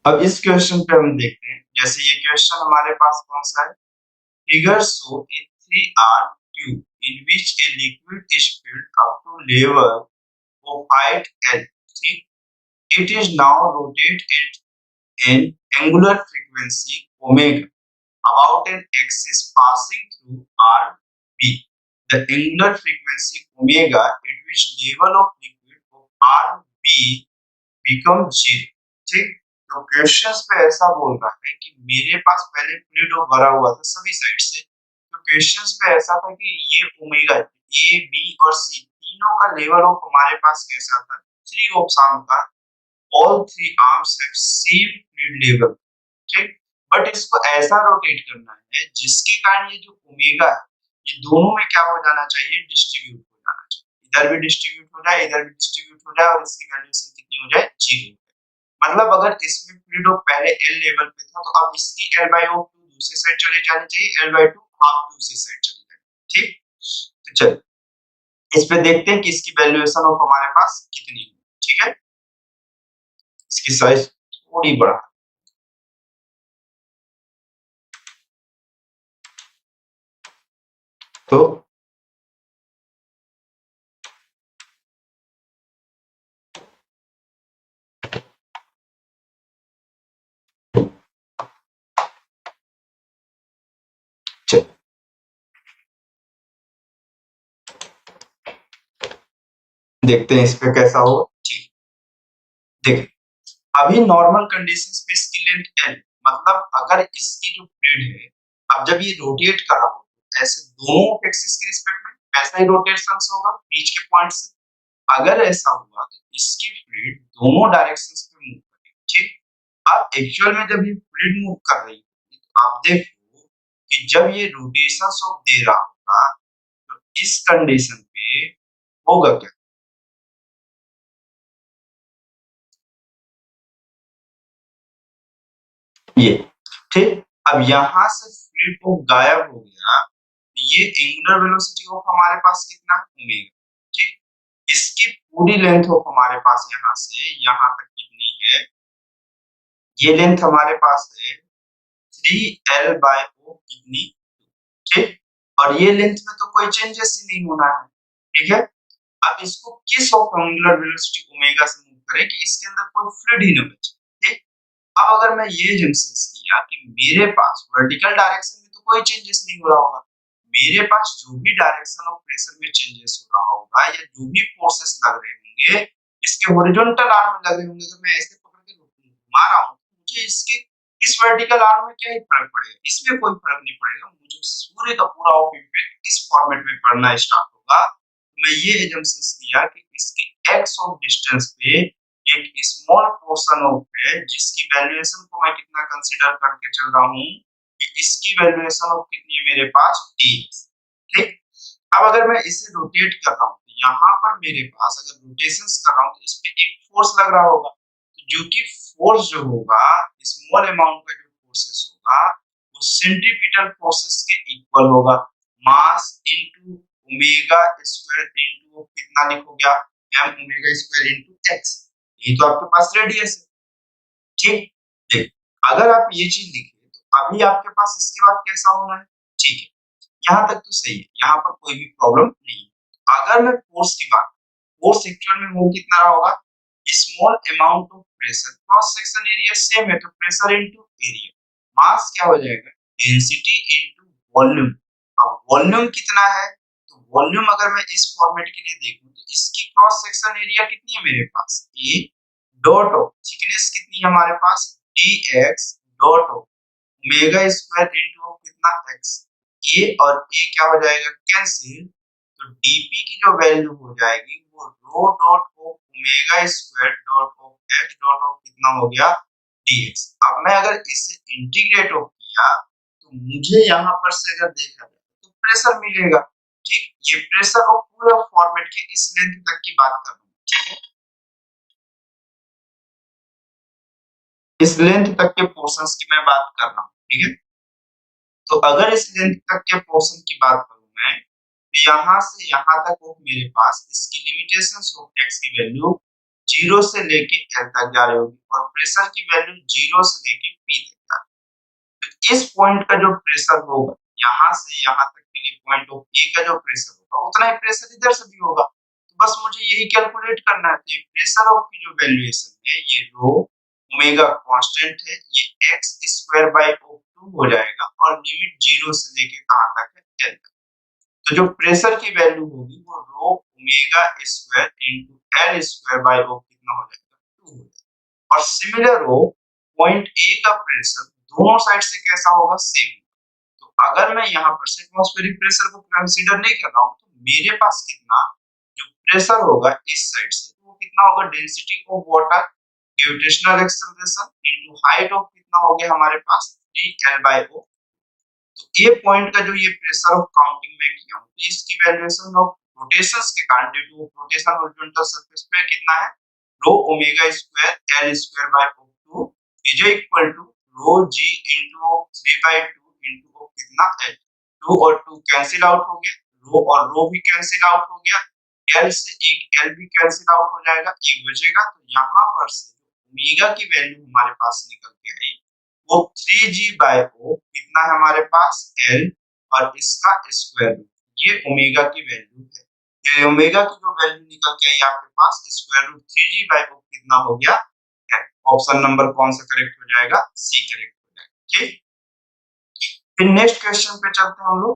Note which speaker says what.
Speaker 1: अब इस क्वेश्चन पे हम देखते हैं, जैसे ये क्वेश्चन हमारे पास कौन सा है, figure show a 3R tube in which a liquid is filled up to level of height L, ठीक, it is now rotated in angular frequency omega about an axis passing through RB. The angular frequency omega at which level of liquid of RB becomes 0, ठीक। तो questions पे ऐसा बोल रहा है कि मेरे पास पहले फ्लूइड भरा हुआ था सभी साइड से, तो क्वेश्चंस पे ऐसा था कि ये ओमेगा ए बी और सी तीनों का लेवल ऑफ हमारे पास कैसा था, 3 ऑफ सम का, all three arms have same fluid level, ठीक। बट इसको ऐसा रोटेट करना है जिसके कारण ये जो ओमेगा है ये दोनों में क्या हो जाना चाहिए, डिस्ट्रीब्यूट हो जाना चाहिए, इधर भी डिस्ट्रीब्यूट हो जाए इधर भी डिस्ट्रीब्यूट हो जाए और इसकी वैल्यूएशन कितनी हो जाए, 0। मतलब अगर इसमें फ्लूइड ऑफ पहले एल लेवल पे था तो अब इसकी एल बाई ऑफ 2 दूसरी साइड चली जानी चाहिए, एल बाई 2 हाफ दूसरी साइड चली जाएगी, ठीक। तो चलिए इस पे देखते हैं कि इसकी वैल्यूएशन ऑफ हमारे पास कितनी है, ठीक है। इसकी साइज थोड़ी बड़ा, तो देखते हैं इस पे कैसा हो, ठीक। देखिए अभी नॉर्मल कंडीशंस पे इसकी लेंथ एल, मतलब अगर इसकी जो फ्लूइड है अब जब ये रोटेट कर रहा हो ऐसे दोनों एक्सिस के रिस्पेक्ट में ऐसा ही रोटेशन होगा बीच के पॉइंट से, अगर ऐसा हुआ तो इसकी फ्लूइड दोनों डायरेक्शंस पे मूव करेगी, ठीक। अब एक्चुअल में जब ये फ्लूइड मूव कर रही है तो आप देखो कि जब ये रोटेशंस ऑफ दे रहा होगा तो इस कंडीशन पे होगा क्या, ये, ठीक। अब यहां से फ्लूइड को गायब हो गया, ये एंगुलर वेलोसिटी ऑफ हमारे पास कितना, ओमेगा, ठीक। इसकी पूरी लेंथ ऑफ हमारे पास यहां से यहां तक कितनी है, ये लेंथ हमारे पास है 3L बाय ओ कितनी, ठीक। और ये लेंथ में तो कोई चेंजेस ही नहीं होना है, ठीक है। अब इसको किस ऑफ एंगुलर वेलोसिटी ओमेगा से मूव करें कि इसके अंदर कोई फ्लूइड ही न बचे, ठीक। अब अगर मैं ये जंक्शंस किया कि मेरे पास वर्टिकल डायरेक्शन में तो कोई चेंजेस नहीं हो रहा होगा, मेरे पास जो भी डायरेक्शन ऑफ प्रेशर में चेंजेस हो रहा होगा या जो भी फोर्सेस लग रहे होंगे इसके हॉरिजॉन्टल आर्म में लग रहे होंगे, अगर मैं ऐसे पकड़ के घुमा रहा हूं तो मुझे इसके इस वर्टिकल आर्म में क्या ही फर्क पड़ेगा, इसमें कोई फर्क नहीं पड़ेगा, मुझे पूरे का पूरा ऑफ इम्पैक्ट इस फॉर्मेट में पड़ना स्टार्ट होगा। तो मैं ये एजम्पशंस किया कि इसके एक्स ऑफ डिस्टेंस पे एक स्मॉल पोर्शन ऑफ है जिसकी वैल्यूएशन को मैं कितना कंसीडर करके चल रहा हूँ कि इसकी वैल्यूएशन ऑफ कितनी है मेरे पास dx, ठीक। अब अगर मैं इसे रोटेट कर रहा हूँ तो यहाँ पर मेरे पास अगर रोटेशंस कर रहा हूँ तो इस पे एक फोर्स लग रहा होगा, तो जो कि फोर्स जो होगा स्मॉल अमाउंट का जो फोर्सेस होगा वो सेंट्रीपिटल फोर्सेस के इक्वल होगा, mass into omega square into कितना लिखोगे आप, m omega square into x, ये तो आपके पास रेडियस है, ठीक। देख अगर आप ये चीज लिखे तो अभी आपके पास इसके बाद कैसा होना है, ठीक है, यहाँ तक तो सही है, यहाँ पर कोई भी प्रॉब्लम नहीं है। अगर मैं फोर्स की बात, फोर्स एक्चुअल में वो कितना रहा होगा, small amount of pressure, cross section area same है तो प्रेशर इनटू एरिया, मास क्या हो जाएगा, डेंसिटी इनटू वॉल्यूम। अब वॉल्यूम कितना है, तो वॉल्यूम अगर मैं इस फॉर्मेट के लिए देखूं तो इसकी क्रॉस सेक्शन एरिया कितनी है मेरे पास, ए डॉट ऑफ थिकनेस कितनी है हमारे पास, dx dot of omega square into कितना x, ए और ए क्या हो जाएगा कैंसिल, तो dp की जो वैल्यू हो जाएगी वो rho dot of omega square dot of x dot of कितना हो गया dx। अब मैं अगर इसे इंटीग्रेट ऑफ किया तो मुझे यहाँ पर से अगर देखा जाए तो प्रेशर मिलेगा, ठीक। ये प्रेशर ऑफ पूरा फॉर्मेट के इस लेंथ तक की बात कर रहा हूँ, ठीक है, इस लेंथ तक के पोर्शंस की मैं बात कर रहा हूँ, ठीक है। तो अगर इस लेंथ तक के पोर्शन की बात करूं मैं तो यहाँ से यहाँ तक मेरे पास इसकी लिमिटेशंस ऑफ x की वैल्यू 0 से लेके L तक जा रही होगी और प्रेशर की वैल्यू 0 से लेके P तक जा रही है। तो इस पॉइंट का जो प्रेशर होगा, यहाँ से यहाँ तक के लिए पॉइंट ऑफ ए का जो प्रेशर होगा, उतना ही प्रेशर इधर से भी होगा। तो बस मुझे यही कैलकुलेट करना है। तो प्रेशर ऑफ की जो वैल्यूएशन है, ये रो ओमेगा कांस्टेंट है, ये x स्क्वायर बाय 2 हो जाएगा और लिमिट 0 से लेके कहां तक है, L तक। तो जो प्रेशर की वैल्यू होगी वो रो omega square into L square bye कितना हो जाएगा, 2 हो जाएगा। और सिमिलर हो पॉइंट ए का प्रेशर दोनों साइड से कैसा होगा, सेम। तो अगर मैं यहाँ पर एटमॉस्फेरिक प्रेशर को कंसीडर नहीं कर रहा हूँ, तो मेरे पास कितना जो प्रेशर होगा इस साइड से, तो वो कितना होगा, density of water gravitational acceleration into height of कितना हो गया हमारे पास 3L/O। तो ये पॉइंट का जो ये प्रेशर ऑफ काउंटिंग में किया हूं, तो इसकी वैल्यूएशन ऑफ रोटेशंस के कारण due to rotation horizontal surface पे कितना है, rho omega square L square by 2 is equal to rho g into 3/2 into कितना L। 2 और 2 कैंसिल आउट हो गया, रो और रो भी कैंसिल आउट हो गया, L से एक L भी कैंसिल आउट हो जाएगा, एक बचेगा। तो यहाँ पर से ओमेगा की वैल्यू हमारे पास निकल के आई वो 3G/O कितना है हमारे पास, L और इसका स्क्वायर रूट, ये ओमेगा की वैल्यू है। ये ओमेगा की जो वैल्यू निकल के आई आपके पास स्क्वायर रूट 3G/O कितना हो गया, ऑप्शन नंबर कौन सा करेक्ट हो जाएगा, सी करेक्ट हो जाएगा। ठीक, फिर नेक्स्ट क्वेश्चन पे चलते हैं हम लोग।